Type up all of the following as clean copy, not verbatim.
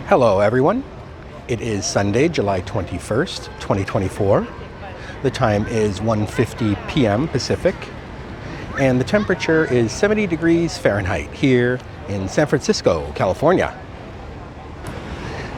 Hello everyone. It is Sunday, July 21st, 2024. The time is 1:50 p.m. Pacific, and the temperature is 70 degrees Fahrenheit here in San Francisco, California.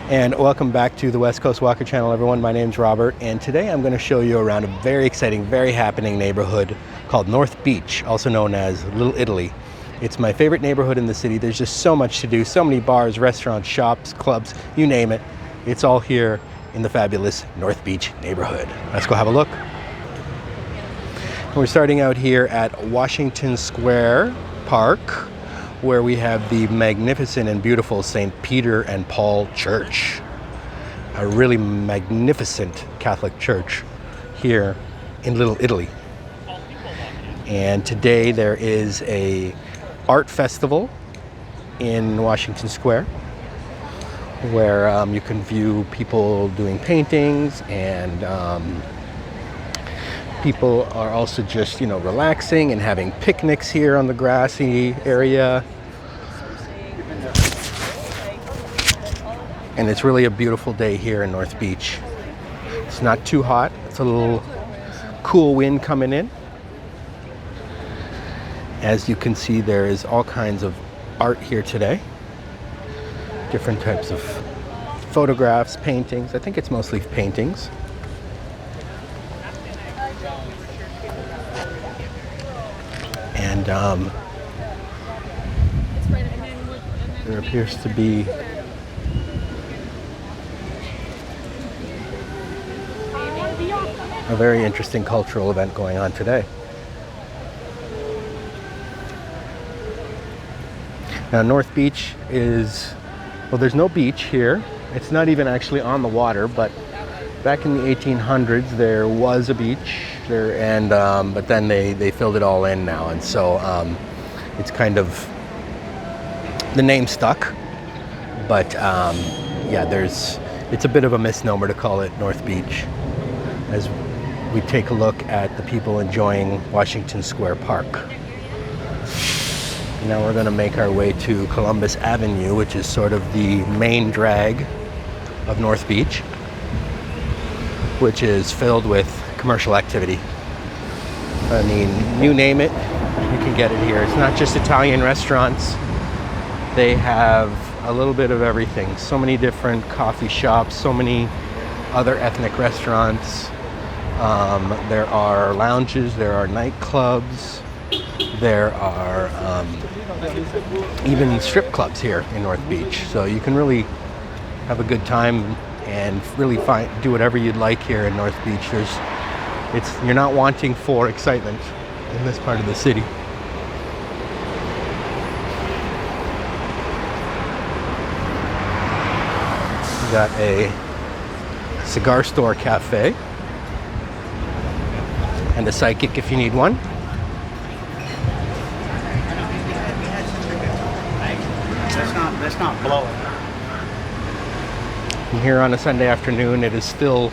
And welcome back to the West Coast Walker channel, everyone. My name's Robert, and today I'm going to show you around a very exciting, very happening neighborhood called North Beach, also known as Little Italy. It's my favorite neighborhood in the city. There's just so much to do, so many bars, restaurants, shops, clubs, you name it. It's all here in the fabulous North Beach neighborhood. Let's go have a look. We're starting out here at Washington Square Park, where we have the magnificent and beautiful St. Peter and Paul Church. A really magnificent Catholic church here in Little Italy. And today there is a art festival in Washington Square where you can view people doing paintings, and people are also just, relaxing and having picnics here on the grassy area. And it's really a beautiful day here in North Beach. It's not too hot. It's a little cool wind coming in. As you can see, there is all kinds of art here today. Different types of photographs, paintings. I think it's mostly paintings. And there appears to be a very interesting cultural event going on today. Now, North Beach is, well, there's no beach here. It's not even actually on the water, but back in the 1800s there was a beach there, and but then they filled it all in now, and so it's kind of, the name stuck, but yeah, it's a bit of a misnomer to call it North Beach, as we take a look at the people enjoying Washington Square Park. Now we're going to make our way to Columbus Avenue, which is sort of the main drag of North Beach, which is filled with commercial activity. I mean, you name it, you can get it here. It's not just Italian restaurants. They have a little bit of everything. So many different coffee shops, so many other ethnic restaurants. There are lounges, there are nightclubs, there are even strip clubs here in North Beach. So you can really have a good time and really do whatever you'd like here in North Beach. You're not wanting for excitement in this part of the city. We got a cigar store cafe and a psychic if you need one. That's not blowing. And here on a Sunday afternoon, it is still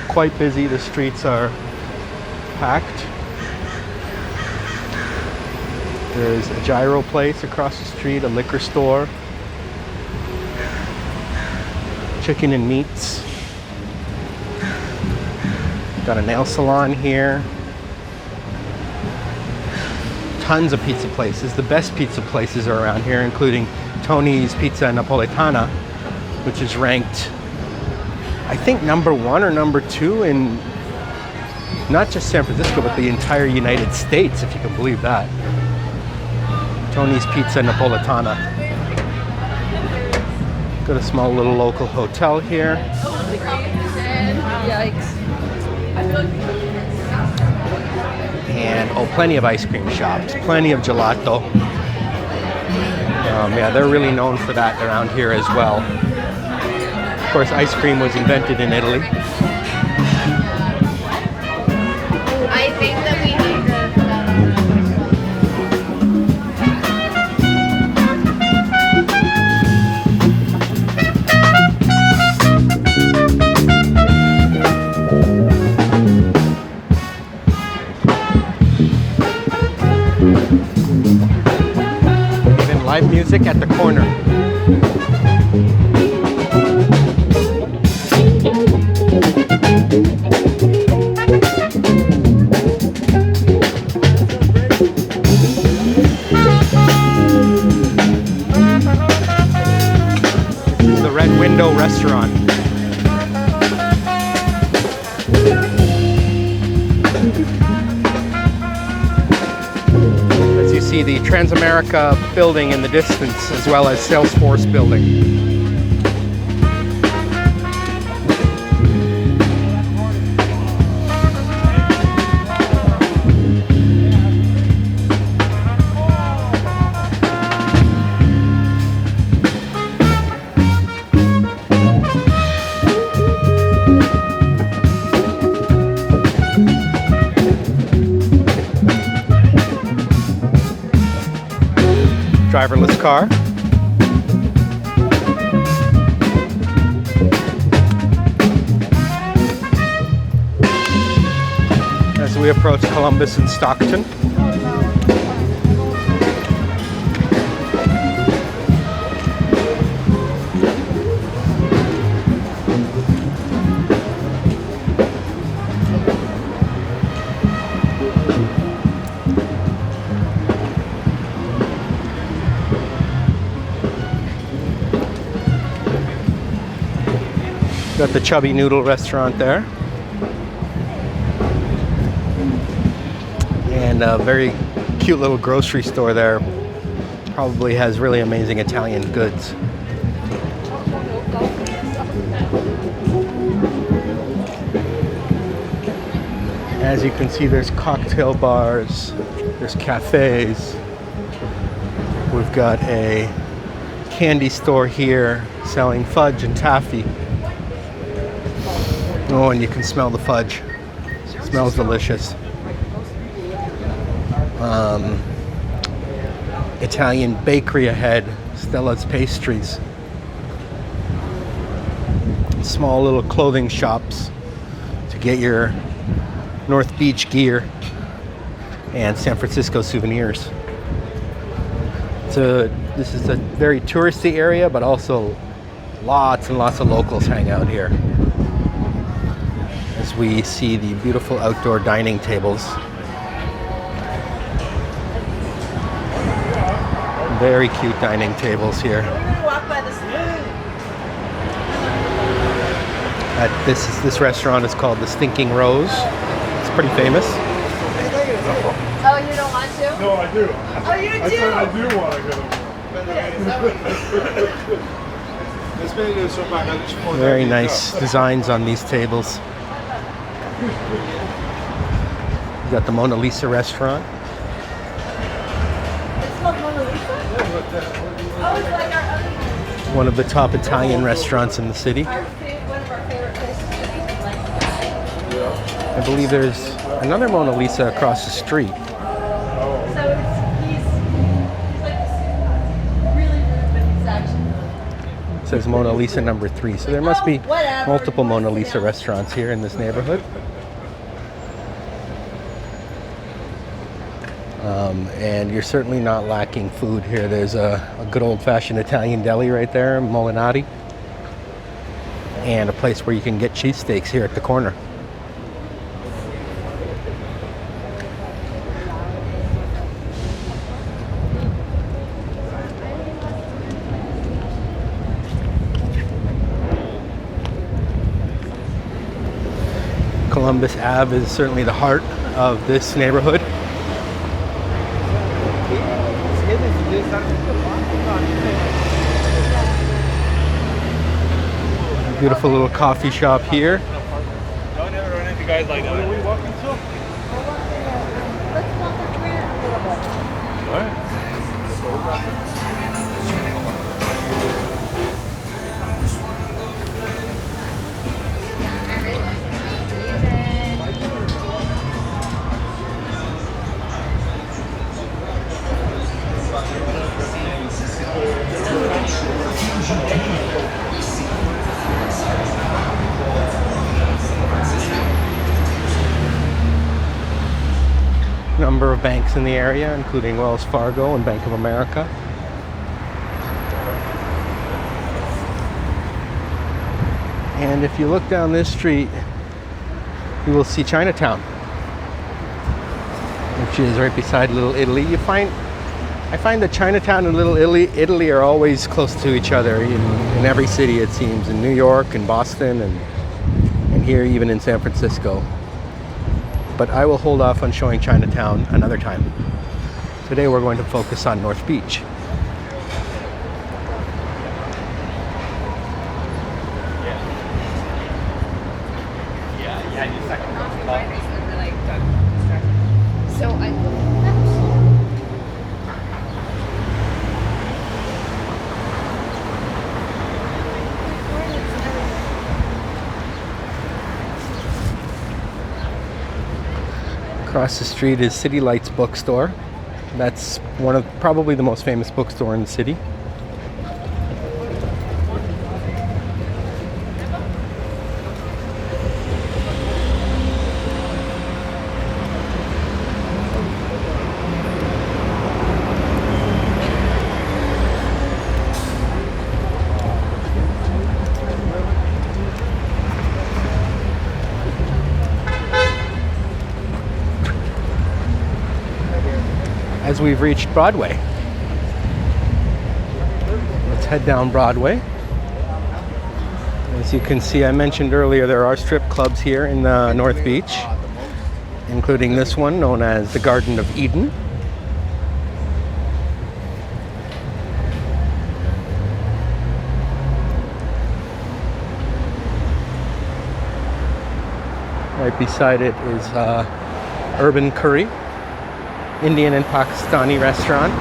quite busy. The streets are packed. There's a gyro place across the street, a liquor store, chicken and meats. Got a nail salon here. Tons of pizza places. The best pizza places are around here, including Tony's Pizza Napoletana, which is ranked, I think, number 1 or number 2 in not just San Francisco, but the entire United States, if you can believe that. Tony's Pizza Napoletana. Got a small little local hotel here. Yikes. And plenty of ice cream shops, plenty of gelato. Yeah, they're really known for that around here as well. Of course, ice cream was invented in Italy. I think that we need Even live music at the corner. restaurant. As you see the Transamerica building in the distance, as well as Salesforce building. Driverless car. As we approach Columbus and Stockton. Got the Chubby Noodle restaurant there. And a very cute little grocery store there. Probably has really amazing Italian goods. As you can see, there's cocktail bars, there's cafes. We've got a candy store here selling fudge and taffy. Oh, and you can smell the fudge. It smells delicious. Italian bakery ahead, Stella's Pastries. Small little clothing shops to get your North Beach gear and San Francisco souvenirs. This is a very touristy area, but also lots and lots of locals hang out here. As we see the beautiful outdoor dining tables. Very cute dining tables here. This restaurant is called the Stinking Rose. It's pretty famous. Oh, you don't want to? No, I do. Oh, you do? I said I do want to go. Very nice designs on these tables. You got the Mona Lisa restaurant. It's called Mona Lisa? Oh, it's like our other one. One of the top Italian restaurants in the city. One of our favorite places to eat. Like, I believe there's another Mona Lisa across the street. so he's like the super, really rude, but he's actually really It says Mona Lisa number 3. So there must be multiple Mona Lisa restaurants here in this neighborhood. And you're certainly not lacking food here. There's a good old-fashioned Italian deli right there, Molinati. And a place where you can get cheesesteaks here at the corner. Columbus Ave is certainly the heart of this neighborhood. Beautiful little coffee shop here. Don't ever run into guys like that. What are we walking to? Let's walk the trail a little bit. Number of banks in the area, including Wells Fargo and Bank of America. And if you look down this street, you will see Chinatown, which is right beside Little Italy. You find I find that Chinatown and Little Italy are always close to each other in every city, it seems, in New York and Boston and here even in San Francisco. But I will hold off on showing Chinatown another time. Today we're going to focus on North Beach. Across the street is City Lights bookstore. That's one of probably the most famous bookstore in the city. As we've reached Broadway. Let's head down Broadway. As you can see, I mentioned earlier there are strip clubs here in North Beach, including this one known as the Garden of Eden. Right beside it is Urban Curry, Indian and Pakistani restaurant.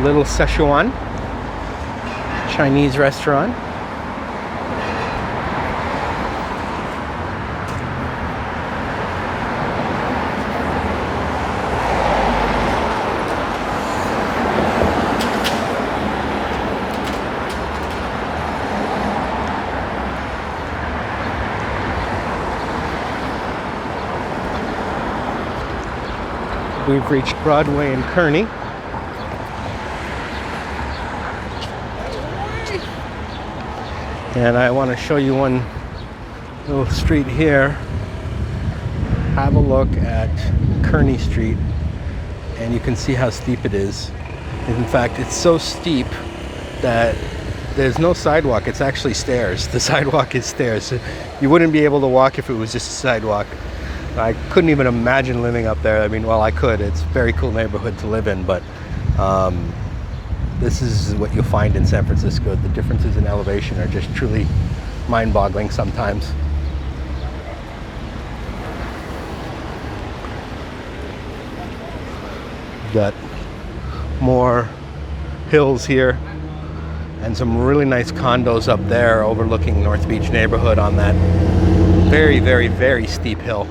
Little Szechuan, Chinese restaurant. We've reached Broadway and Kearny. And I want to show you one little street here. Have a look at Kearny Street and you can see how steep it is. In fact, it's so steep that there's no sidewalk. It's actually stairs. The sidewalk is stairs. You wouldn't be able to walk if it was just a sidewalk. I couldn't even imagine living up there. I mean, well, I could. It's a very cool neighborhood to live in, but this is what you'll find in San Francisco. The differences in elevation are just truly mind-boggling sometimes. Got more hills here and some really nice condos up there overlooking North Beach neighborhood on that very, very, very steep hill.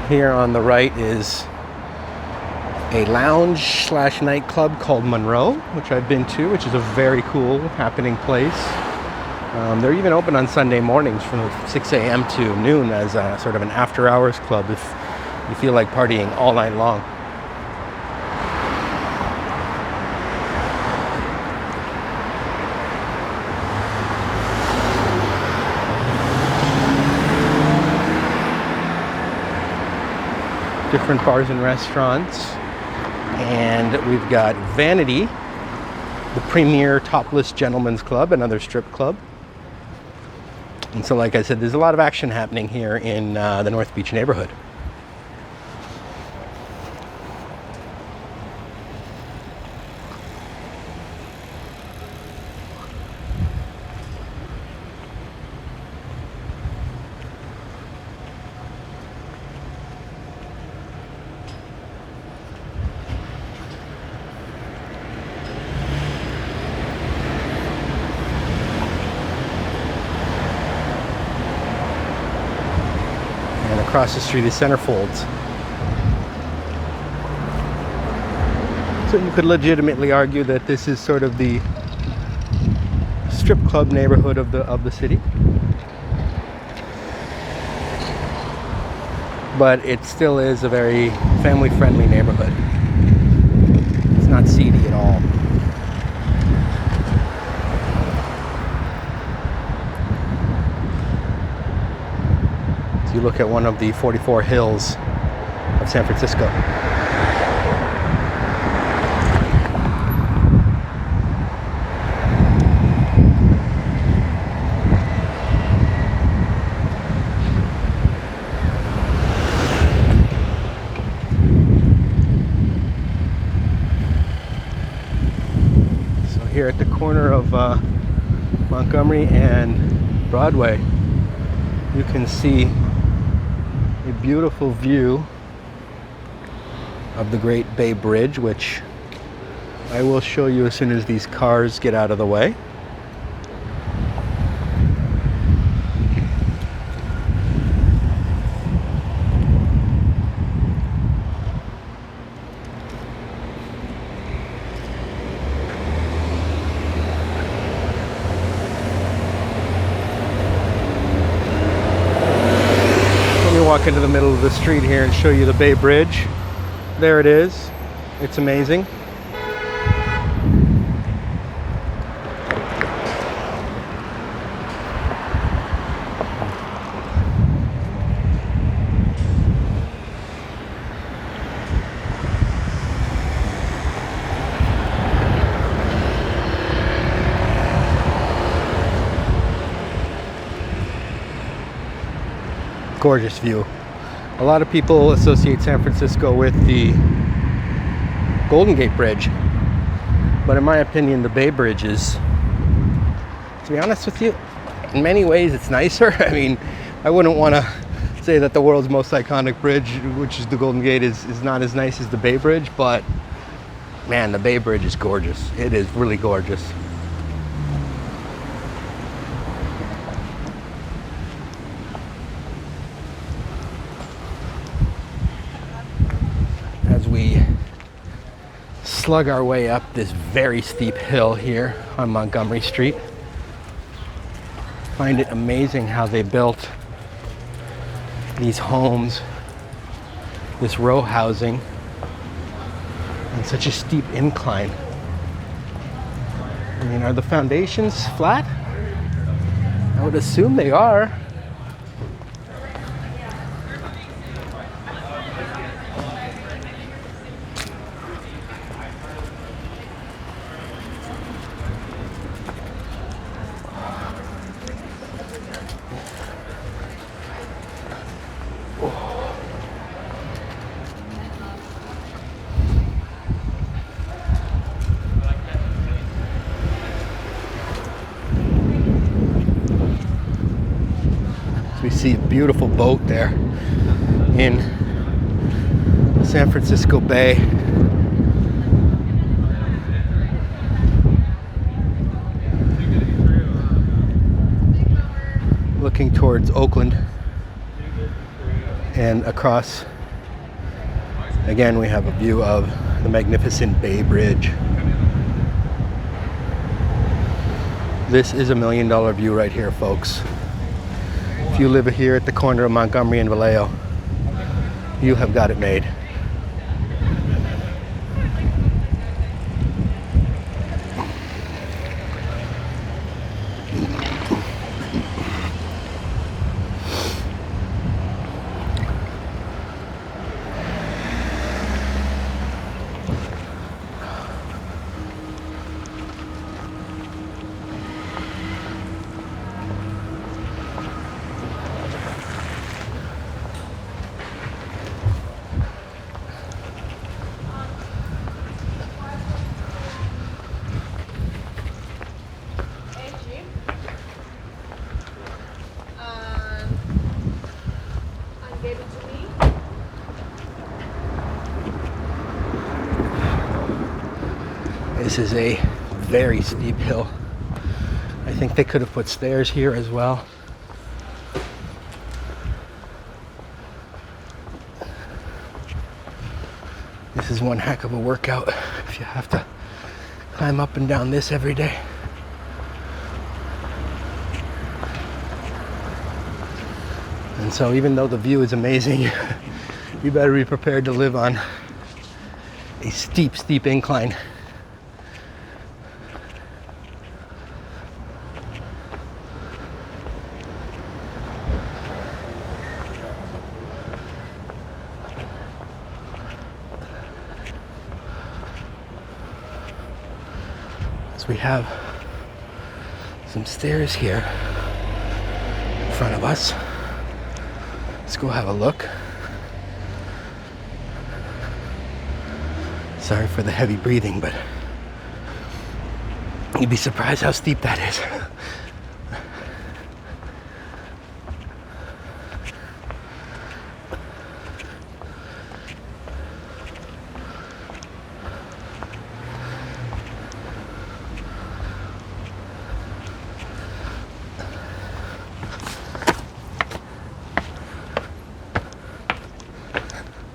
Here on the right is a lounge slash nightclub called Monroe, which I've been to, which is a very cool happening place. They're even open on Sunday mornings from 6 a.m. to noon as a sort of an after hours club if you feel like partying all night long. Different bars and restaurants, and we've got Vanity, the premier topless gentlemen's club, another strip club. And so, like I said, there's a lot of action happening here in the North Beach neighborhood. Across the street is Centerfolds. So you could legitimately argue that this is sort of the strip club neighborhood of the city. But it still is a very family-friendly neighborhood. It's not seedy at all. you look at one of the 44 hills of San Francisco. Here at the corner of Montgomery and Broadway, you can see a beautiful view of the Great Bay Bridge, which I will show you as soon as these cars get out of the way. Walk into the middle of the street here and show you the Bay Bridge. There it is. It's amazing. Gorgeous view. A lot of people associate San Francisco with the Golden Gate Bridge, but in my opinion the Bay Bridge is, to be honest with you, in many ways it's nicer. I mean, I wouldn't want to say that the world's most iconic bridge, which is the Golden Gate, is not as nice as the Bay Bridge, but man, the Bay Bridge is gorgeous. It is really gorgeous. We slug our way up this very steep hill here on Montgomery Street. Find it amazing how they built these homes, this row housing, on such a steep incline. I mean, are the foundations flat? I would assume they are. We see a beautiful boat there in San Francisco Bay. Looking towards Oakland, and across again we have a view of the magnificent Bay Bridge. This is $1 million view right here, folks. If you live here at the corner of Montgomery and Vallejo, you have got it made. This is a very steep hill. I think they could have put stairs here as well. This is one heck of a workout if you have to climb up and down this every day. And so even though the view is amazing, you better be prepared to live on a steep, steep incline. So we have some stairs here in front of us. Let's go have a look. Sorry for the heavy breathing, but you'd be surprised how steep that is.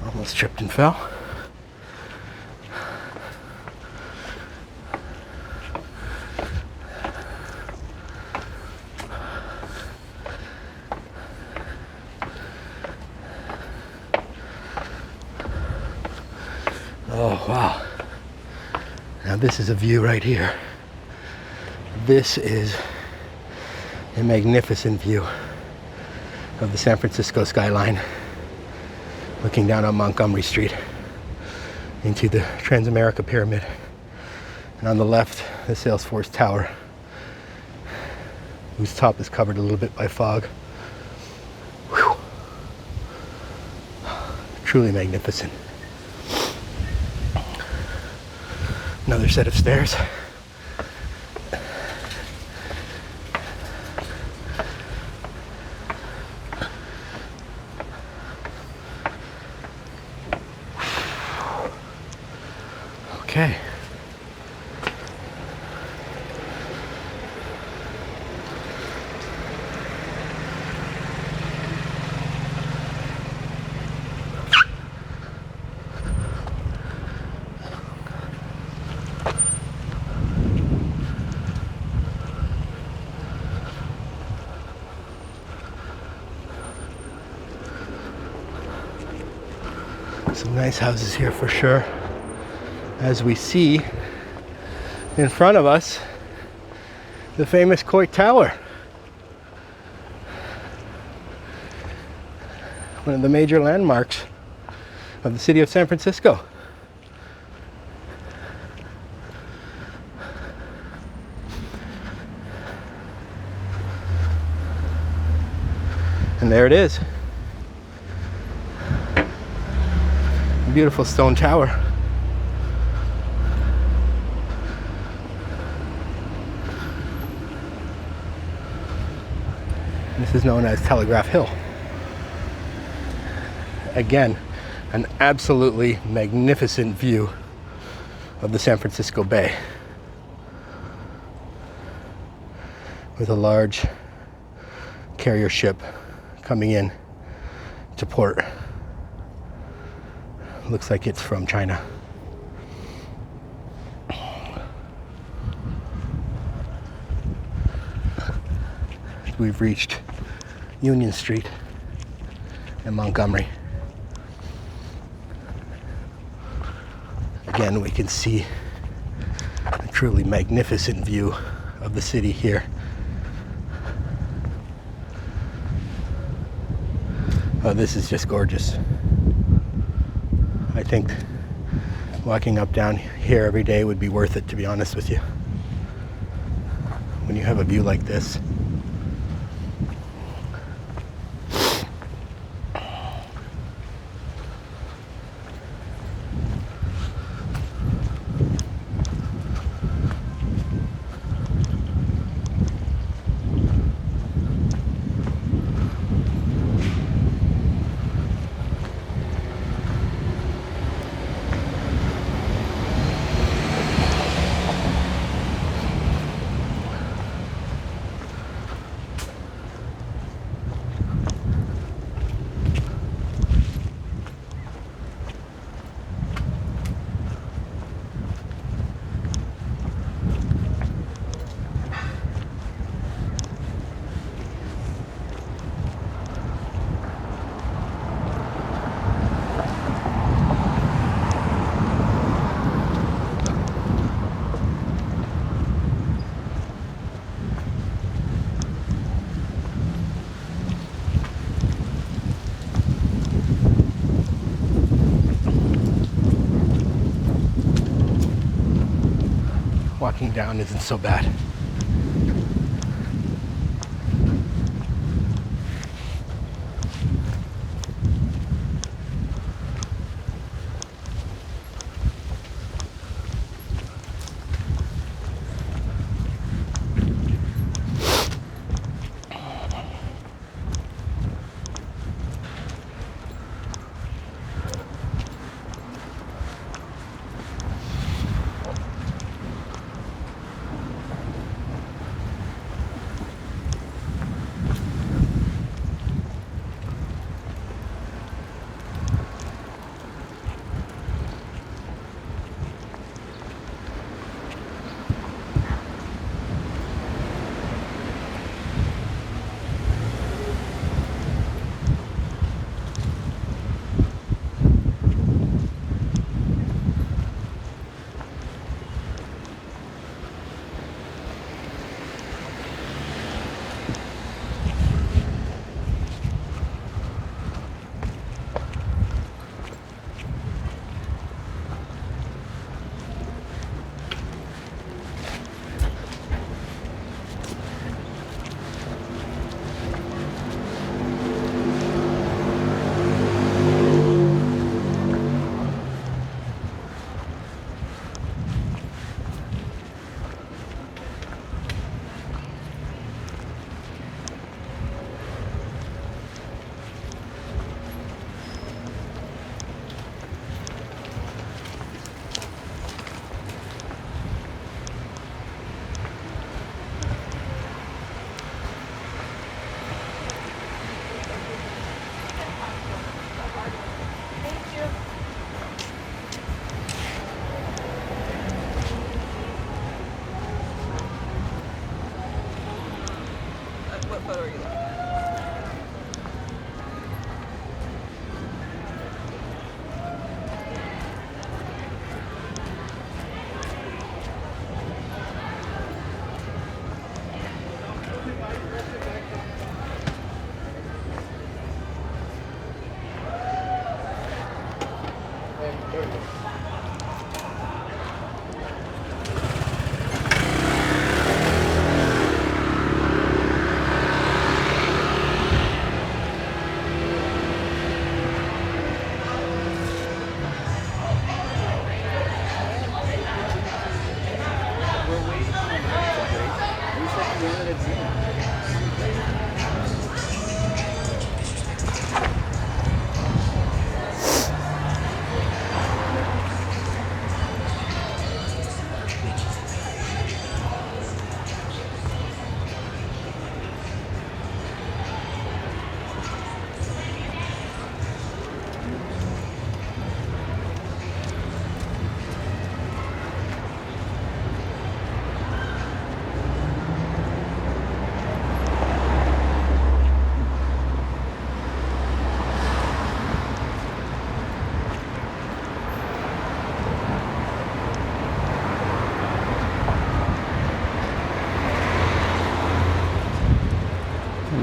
Almost tripped and fell. Oh, wow. Now this is a view right here. This is a magnificent view of the San Francisco skyline, looking down on Montgomery Street into the Transamerica Pyramid. And on the left, the Salesforce Tower, whose top is covered a little bit by fog. Whew. Truly magnificent. Another set of stairs. Okay. Some nice houses here for sure. As we see in front of us, the famous Coit Tower. One of the major landmarks of the city of San Francisco. And there it is. A beautiful stone tower. This is known as Telegraph Hill. Again, an absolutely magnificent view of the San Francisco Bay, with a large carrier ship coming in to port. Looks like it's from China. We've reached Union Street in Montgomery. Again, we can see a truly magnificent view of the city here. Oh, this is just gorgeous. I think walking up down here every day would be worth it, to be honest with you. When you have a view like this. walking down isn't so bad. What photo are you looking at?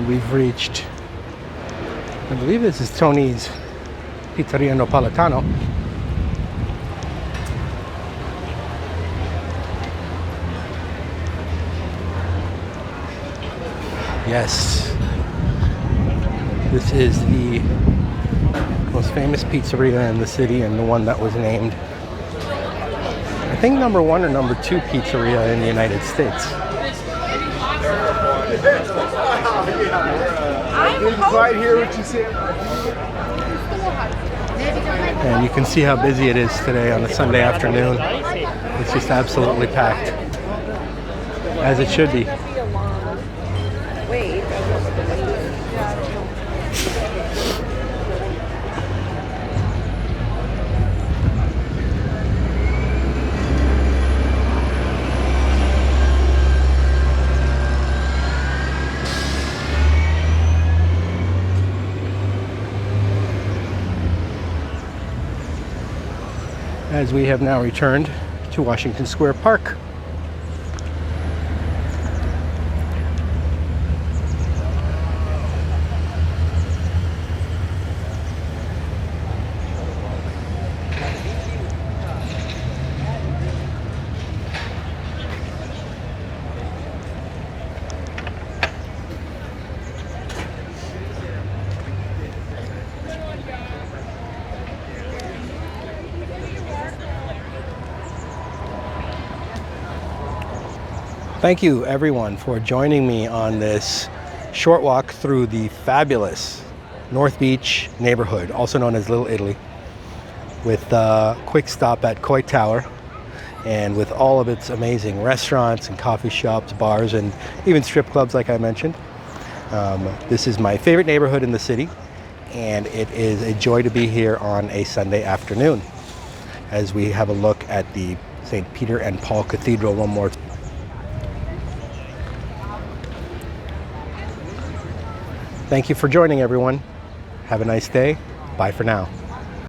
We've reached, I believe this is Tony's Pizzeria Napolitano. Yes, this is the most famous pizzeria in the city and the one that was named, I think, number 1 or number 2 pizzeria in the United States. I didn't quite hear what you said. And you can see how busy it is today on a Sunday afternoon. It's just absolutely packed, as it should be. Wait. As we have now returned to Washington Square Park. Thank you everyone for joining me on this short walk through the fabulous North Beach neighborhood, also known as Little Italy, with a quick stop at Coit Tower, and with all of its amazing restaurants and coffee shops, bars, and even strip clubs like I mentioned. This is my favorite neighborhood in the city, and it is a joy to be here on a Sunday afternoon as we have a look at the St. Peter and Paul Cathedral one more time. Thank you for joining, everyone. Have a nice day. Bye for now.